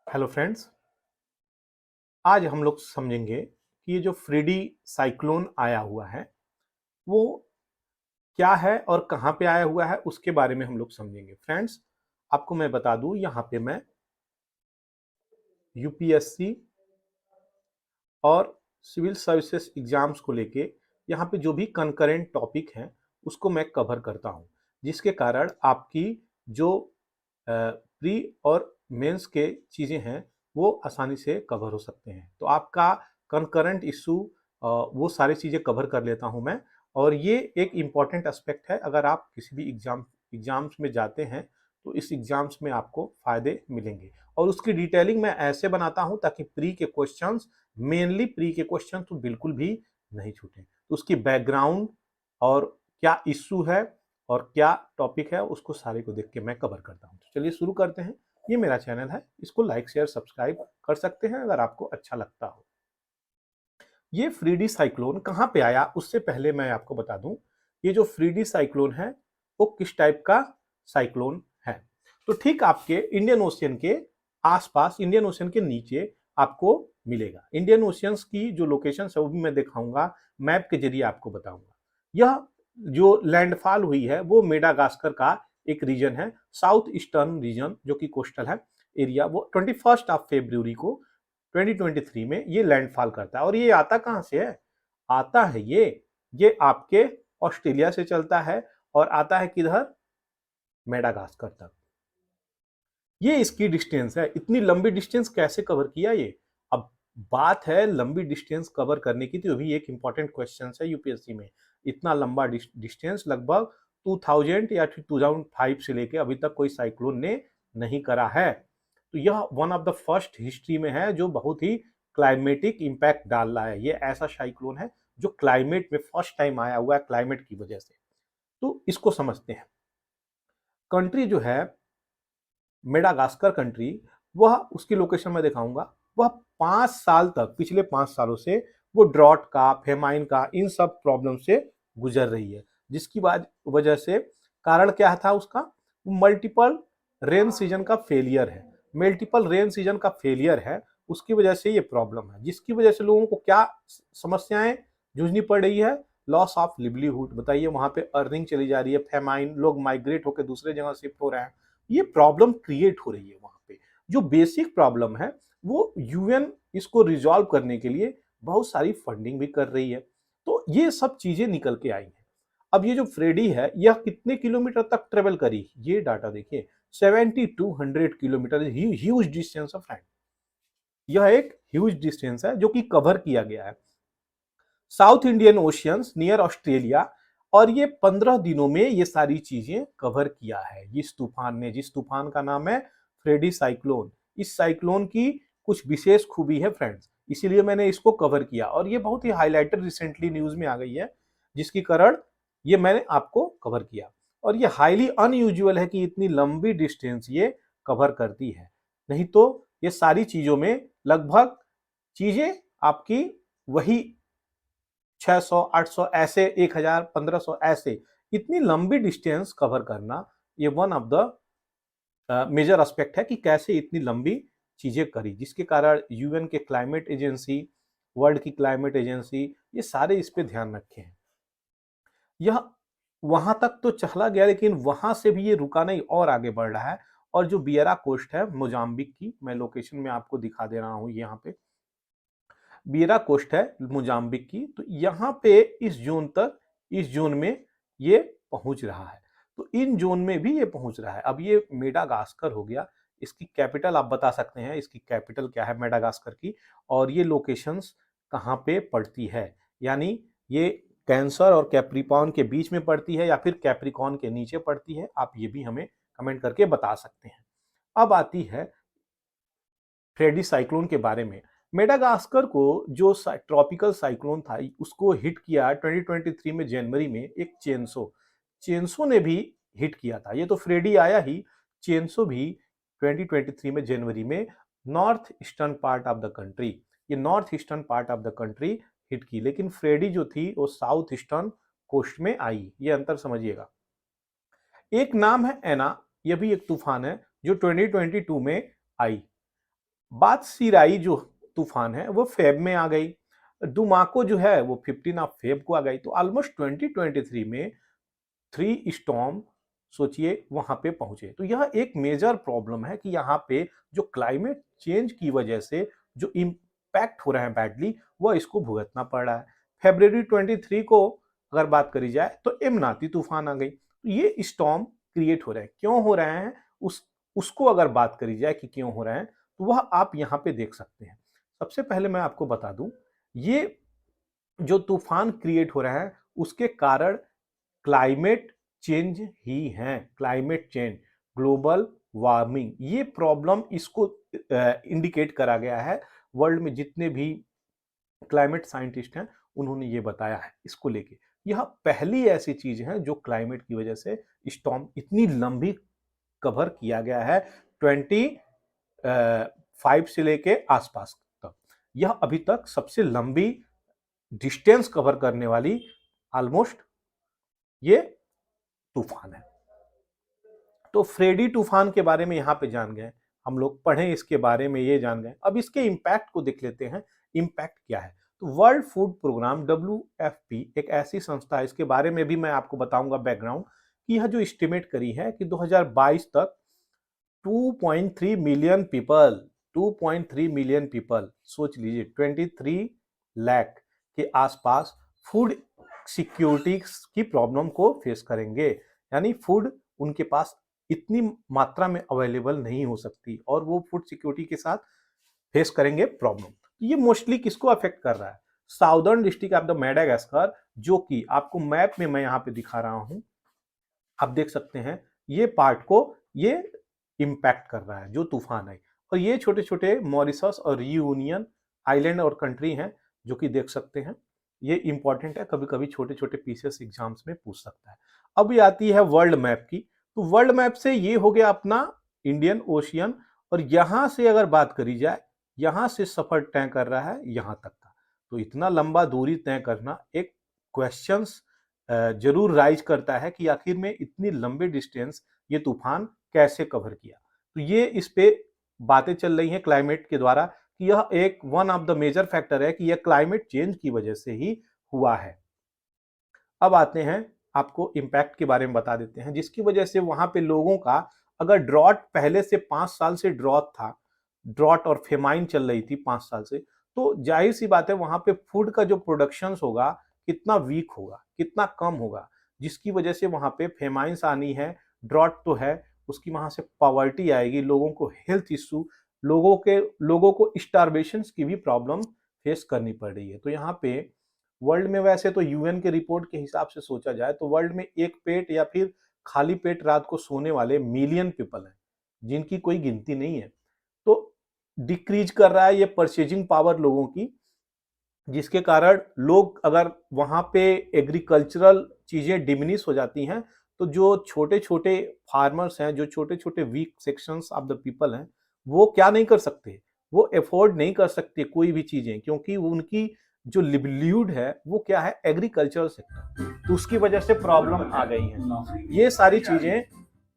Hello friends. आज हम लोग समझेंगे कि ये जो फ्रीडी साइक्लोन आया हुआ है वो क्या है और कहाँ पे आया हुआ है उसके बारे में हम लोग समझेंगे। फ्रेंड्स, आपको मैं बता दूं, यहाँ पे मैं यूपीएससी और सिविल सर्विसेज एग्जाम्स को लेके यहाँ पे जो भी कंकरेंट टॉपिक हैं उसको मैं कवर करता हूँ, जिसके कारण आपकी जो प्री और मेंस के चीज़ें हैं वो आसानी से कवर हो सकते हैं। तो आपका कंकरेंट इशू वो सारी चीज़ें कवर कर लेता हूँ मैं। और ये एक इम्पॉर्टेंट एस्पेक्ट है, अगर आप किसी भी एग्जाम्स में जाते हैं तो इस एग्जाम्स में आपको फ़ायदे मिलेंगे। और उसकी डिटेलिंग मैं ऐसे बनाता हूँ ताकि प्री के क्वेश्चंस, मेनली प्री के क्वेश्चन तो बिल्कुल भी नहीं छूटें। तो उसकी बैकग्राउंड और क्या इशू है और क्या टॉपिक है उसको सारे को देख के मैं कवर करता हूँ। तो चलिए शुरू करते हैं। ये मेरा चैनल है, इसको लाइक शेयर सब्सक्राइब कर सकते हैं अगर आपको अच्छा लगता हो। ये फ्रीडी साइक्लोन कहाँ पे आया उससे पहले मैं आपको बता दूं, ये जो फ्रीडी साइक्लोन है वो किस टाइप का साइक्लोन है। तो ठीक आपके इंडियन ओशियन के आसपास, इंडियन ओशियन के नीचे आपको मिलेगा। इंडियन ओशियंस की जो लोकेशन है वो भी मैं दिखाऊंगा, मैप के जरिए आपको बताऊंगा। यह जो लैंडफॉल हुई है वो मेडागास्कर का एक रीजन है, साउथ ईस्टर्न रीजन, जो कि कोस्टल है एरिया। वो 21 फरवरी को 2023 में ये लैंडफॉल करता है। और ये आता कहाँ से है? आता है ये आपके ऑस्ट्रेलिया से चलता है और आता है किधर? मेडागास्कर तक। ये इसकी डिस्टेंस है। इतनी लंबी डिस्टेंस कैसे कवर किया ये? अब बात है लंबी डिस्टेंस कवर करने की, तो भी एक इंपॉर्टेंट क्वेश्चन है यूपीएससी में। इतना लंबा डिस्टेंस लगभग 2000 या 2005 से लेके अभी तक कोई साइक्लोन ने नहीं करा है। तो यह one of the first history में है जो बहुत ही क्लाइमेटिक इंपैक्ट डाल रहा है। ये ऐसा साइक्लोन है जो क्लाइमेट में फर्स्ट टाइम आया हुआ है क्लाइमेट की वजह से। तो इसको समझते हैं। कंट्री जो है मेडागास्कर कंट्री, वह उसकी लोकेशन में दिखाऊंगा। वह 5 साल तक, पिछले 5 सालों से वो ड्रॉट का, फेमाइन का, इन सब प्रॉब्लम से गुजर रही है। जिसकी वजह से कारण क्या था उसका? मल्टीपल रेन सीजन का फेलियर है। मल्टीपल रेन सीजन का फेलियर है, उसकी वजह से ये प्रॉब्लम है। जिसकी वजह से लोगों को क्या समस्याएं जूझनी पड़ रही है? Loss of livelihood. बताइए, वहां पे अर्निंग चली जा रही है, फेमाइन, लोग माइग्रेट होकर दूसरे जगह शिफ्ट हो रहे हैं। ये प्रॉब्लम क्रिएट हो रही है वहां पे। जो बेसिक प्रॉब्लम है वो यूएन इसको रिजॉल्व करने के लिए बहुत सारी फंडिंग भी कर रही है। तो ये सब चीजें निकल के आई हैं। अब ये जो फ्रेडी है यह कितने किलोमीटर तक ट्रेवल करी, ये डाटा देखिए। 7200 kilometre, huge distance of friend. यह एक ह्यूज डिस्टेंस है जो कि कवर किया गया है south Indian oceans near Australia. और ये 15 दिनों में ये सारी चीजें कवर किया है इस तूफान ने, जिस तूफान का नाम है फ्रेडी साइक्लोन। इस साइक्लोन की कुछ विशेष खूबी है फ्रेंड्स, इसीलिए मैंने इसको कवर किया। और ये बहुत ही हाईलाइटेड रिसेंटली न्यूज में आ गई है, जिसके कारण ये मैंने आपको कवर किया। और ये हाईली अनयूजुअल है कि इतनी लंबी डिस्टेंस ये कवर करती है। नहीं तो ये सारी चीजों में लगभग चीजें आपकी वही 600, 800 ऐसे, 1000, 1500 ऐसे, इतनी लंबी डिस्टेंस कवर करना ये one of the major aspect है कि कैसे इतनी लंबी चीजें करी, जिसके कारण यूएन के क्लाइमेट एजेंसी, वर्ल्ड की क्लाइमेट एजेंसी, ये सारे इस पे ध्यान रखे हैं। यह वहां तक तो चला गया, लेकिन वहां से भी ये रुका नहीं और आगे बढ़ रहा है। और जो बियरा कोस्ट है मोजाम्बिक की, मैं लोकेशन में आपको दिखा दे रहा हूं, यहाँ पे बीरा कोस्ट है मोजाम्बिक की। तो यहाँ पे इस जोन तक, इस जोन में ये पहुंच रहा है। तो इन जोन में भी ये पहुंच रहा है। अब ये मेडागास्कर हो गया। इसकी कैपिटल आप बता सकते हैं, इसकी कैपिटल क्या है मेडागास्कर की, और ये लोकेशंस कहाँ पे पड़ती है। यानी ये कैंसर और कैप्रिकॉर्न के बीच में पड़ती है या फिर कैप्रिकॉर्न के नीचे पड़ती है, आप ये भी हमें कमेंट करके बता सकते हैं। अब आती है फ्रेडी साइक्लोन के बारे में। मेडागास्कर को जो ट्रॉपिकल साइक्लोन था उसको हिट किया 2023 में जनवरी में एक चेंसो। चेंसो ने भी हिट किया था। ये तो फ्रेडी आया ही, चेंसो भी 2023 में जनवरी में north eastern part of the country, ये north eastern part of the country hit की। लेकिन फ्रेडी जो थी वो साउथ ईस्टर्न कोस्ट में आई, ये अंतर समझिएगा। एक नाम है एना, यह भी एक तूफान है जो 2022 में आई। बात सिराई जो तूफान है वो फेब में आ गई, दुमाको जो है वो 15 ऑफ फेब को आ गई। तो ऑलमोस्ट 2023 में 3 स्टॉर्म सोचिए वहां पे पहुंचे। तो यह एक मेजर प्रॉब्लम है कि यहाँ पे जो क्लाइमेट चेंज की वजह से जो इम्पैक्ट हो रहा है बैडली, वह इसको भुगतना पड़ रहा है। फरवरी 23 को अगर बात करी जाए तो एमनाती तूफान आ गई। तो ये स्टॉर्म क्रिएट हो रहे हैं, क्यों हो रहे हैं उसको अगर बात करी जाए कि क्यों हो रहे हैं, तो वह आप यहाँ पे देख सकते हैं। सबसे पहले मैं आपको बता दूं, ये जो तूफान क्रिएट हो रहा है उसके कारण क्लाइमेट चेंज ही है। क्लाइमेट चेंज, ग्लोबल वार्मिंग, ये प्रॉब्लम इसको इंडिकेट करा गया है। वर्ल्ड में जितने भी क्लाइमेट साइंटिस्ट हैं उन्होंने ये बताया है इसको लेके। यह पहली ऐसी चीज है जो क्लाइमेट की वजह से स्टॉर्म इतनी लंबी कवर किया गया है 25 से लेके आसपास तक। यह अभी तक सबसे लंबी डिस्टेंस कवर करने वाली ऑलमोस्ट ये तूफान है। तो फ्रेडी तूफान के बारे में यहाँ पे जान गए हम लोग, पढ़े इसके बारे में, ये जान गए। अब इसके इम्पैक्ट को देख लेते हैं, इम्पैक्ट क्या है। तो वर्ल्ड फूड प्रोग्राम WFP एक ऐसी संस्था है, इसके बारे में भी मैं आपको बताऊंगा बैकग्राउंड, कि यह जो एस्टिमेट करी है कि 2022 तक 2.3 मिलियन पीपल, 2.3 मिलियन पीपल, सोच लीजिए 23 लाख के आसपास फूड सिक्योरिटी की प्रॉब्लम को फेस करेंगे। यानी फूड उनके पास इतनी मात्रा में अवेलेबल नहीं हो सकती और वो फूड सिक्योरिटी के साथ फेस करेंगे प्रॉब्लम। ये मोस्टली किसको अफेक्ट कर रहा है? Southern district of the Madagascar, जो कि आपको मैप में मैं यहाँ पे दिखा रहा हूं, आप देख सकते हैं ये पार्ट को ये इम्पैक्ट कर रहा है जो तूफान है। और ये छोटे छोटे मॉरिशस और रियूनियन आइलैंड और कंट्री हैं जो कि देख सकते हैं। ये इंपॉर्टेंट है, कभी कभी छोटे छोटे पीसेस एग्जाम्स में पूछ सकता है। अब ये आती है वर्ल्ड मैप की। तो वर्ल्ड मैप से ये हो गया अपना इंडियन ओशियन, और यहां से अगर बात करी जाए, यहां से सफर तय कर रहा है यहां तक का। तो इतना लंबा दूरी तय करना एक क्वेश्चंस जरूर राइज करता है कि आखिर में इतनी लंबी डिस्टेंस ये तूफान कैसे कवर किया। तो ये इस पे बातें चल रही हैं क्लाइमेट के द्वारा कि यह एक one of the major factor है कि यह क्लाइमेट चेंज की वजह से ही हुआ है। अब आते हैं, आपको इम्पैक्ट के बारे में बता देते हैं, जिसकी वजह से वहां पे लोगों का, अगर ड्रॉट पहले से 5 साल से ड्रॉट था, ड्रॉट और फेमाइन चल रही थी 5 साल से, तो जाहिर सी बात है वहां पे फूड का जो प्रोडक्शन होगा कितना वीक होगा, कितना कम होगा, जिसकी वजह से वहां पे फेमाइंस आनी है। ड्रॉट तो है, उसकी वहां से पॉवर्टी आएगी, लोगों को हेल्थ इश्यू, लोगों को स्टारवेशन की भी प्रॉब्लम फेस करनी पड़ रही है। तो यहाँ पे वर्ल्ड में, वैसे तो यूएन के रिपोर्ट के हिसाब से सोचा जाए तो वर्ल्ड में एक पेट या फिर खाली पेट रात को सोने वाले मिलियन पीपल हैं, जिनकी कोई गिनती नहीं है। तो डिक्रीज कर रहा है ये परचेजिंग पावर लोगों की, जिसके कारण लोग, अगर वहां पे एग्रीकल्चरल चीजें डिमिनिश हो जाती हैं, तो जो छोटे छोटे फार्मर्स हैं, जो छोटे छोटे weak sections of the people हैं, वो क्या नहीं कर सकते, वो अफोर्ड नहीं कर सकते कोई भी चीजें, क्योंकि उनकी जो लिवलीहुड है वो क्या है, एग्रीकल्चरल सेक्टर। तो उसकी वजह से प्रॉब्लम आ गई है, ये सारी चीजें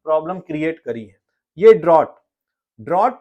प्रॉब्लम क्रिएट करी है। ये ड्रॉट ड्रॉट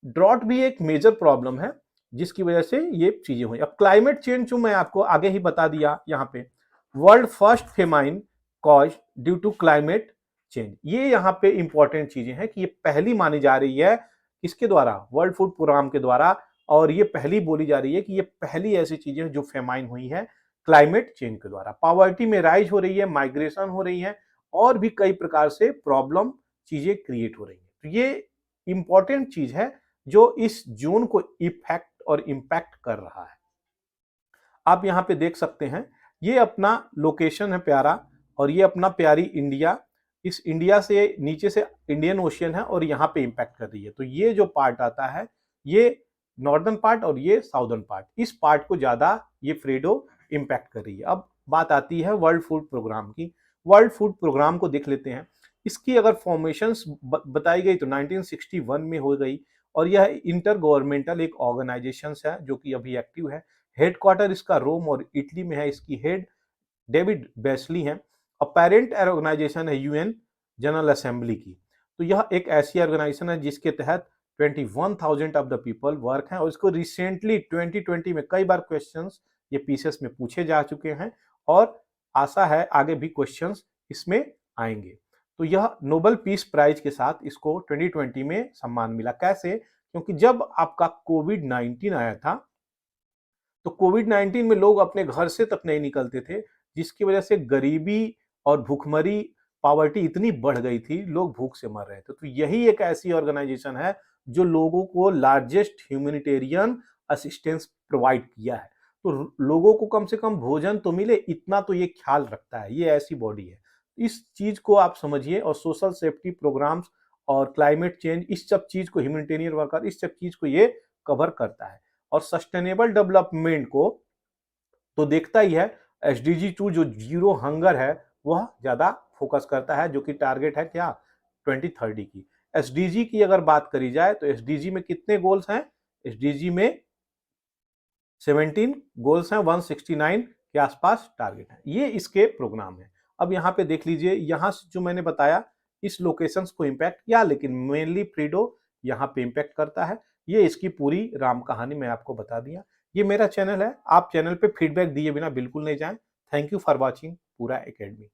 ड्रॉट भी एक मेजर प्रॉब्लम है, जिसकी वजह से ये चीजें हुई। अब क्लाइमेट चेंज जो मैं आपको आगे ही बता दिया, यहाँ पे world first famine cause due to climate change, ये यहाँ पे इंपॉर्टेंट चीजें हैं कि ये पहली मानी जा रही है किसके द्वारा, वर्ल्ड फूड प्रोग्राम के द्वारा। और ये पहली बोली जा रही है कि ये पहली ऐसी चीजें जो फेमाइन हुई है क्लाइमेट चेंज के द्वारा। पॉवर्टी में राइज हो रही है, माइग्रेशन हो रही है, और भी कई प्रकार से प्रॉब्लम चीजें क्रिएट हो रही है। तो ये इंपॉर्टेंट चीज है जो इस जोन को इफेक्ट और इंपैक्ट कर रहा है। आप यहाँ पे देख सकते हैं, ये अपना लोकेशन है प्यारा, और ये अपना प्यारी इंडिया, इस इंडिया से नीचे से इंडियन ओशियन है और यहाँ पे इंपैक्ट कर रही है। तो ये जो पार्ट आता है, ये नॉर्दर्न पार्ट और ये साउदर्न पार्ट, इस पार्ट को ज्यादा ये फ्रेडो इंपैक्ट कर रही है। अब बात आती है वर्ल्ड फूड प्रोग्राम की। वर्ल्ड फूड प्रोग्राम को देख लेते हैं। इसकी अगर फॉर्मेशंस बताई गई तो 1961 में हो गई, और यह इंटर गवर्नमेंटल एक ऑर्गेनाइजेशन है जो कि अभी एक्टिव है। हेडक्वार्टर इसका रोम और इटली में है, इसकी हेड डेविड बेस्ली हैं, और पेरेंट ऑर्गेनाइजेशन है यूएन जनरल असेंबली की। तो यह एक ऐसी ऑर्गेनाइजेशन है जिसके तहत 21,000 ऑफ द पीपल वर्क हैं, और इसको रिसेंटली 2020 में कई बार क्वेश्चंस ये पीसीएस में पूछे जा चुके हैं, और आशा है आगे भी क्वेश्चंस इसमें आएंगे। तो यह नोबेल पीस प्राइज के साथ इसको 2020 में सम्मान मिला। कैसे? क्योंकि जब आपका कोविड-19 आया था, तो कोविड-19 में लोग अपने घर से तक नहीं निकलते थे, जिसकी वजह से गरीबी और भूखमरी, पॉवर्टी इतनी बढ़ गई थी, लोग भूख से मर रहे थे। तो यही एक ऐसी ऑर्गेनाइजेशन है जो लोगों को लार्जेस्ट ह्यूमैनिटेरियन असिस्टेंस प्रोवाइड किया है। तो लोगों को कम से कम भोजन तो मिले, इतना तो ये ख्याल रखता है। ये ऐसी बॉडी है। इस चीज को आप समझिए, और सोशल सेफ्टी प्रोग्राम्स और क्लाइमेट चेंज, इस सब चीज को, ह्यूमैनिटेरियन वर्कर, इस सब चीज को ये कवर करता है। और सस्टेनेबल डेवलपमेंट को तो देखता ही है। एसडीजी 2 जो जीरो हंगर है, वह ज्यादा फोकस करता है, जो कि टारगेट है क्या, 2030 की। एसडीजी की अगर बात करी जाए तो एसडीजी में कितने गोल्स हैं? एसडीजी में 17 गोल्स हैं, 169 के आसपास टारगेट है। ये इसके प्रोग्राम है। अब यहाँ पे देख लीजिए, यहाँ से जो मैंने बताया, इस लोकेशंस को इम्पैक्ट किया, लेकिन मेनली फ्रीडो यहाँ पे इम्पैक्ट करता है। ये इसकी पूरी राम कहानी मैं आपको बता दिया। ये मेरा चैनल है, आप चैनल पे फीडबैक दिए बिना बिल्कुल नहीं जाएं। थैंक यू फॉर वॉचिंग पूरा एकेडमी।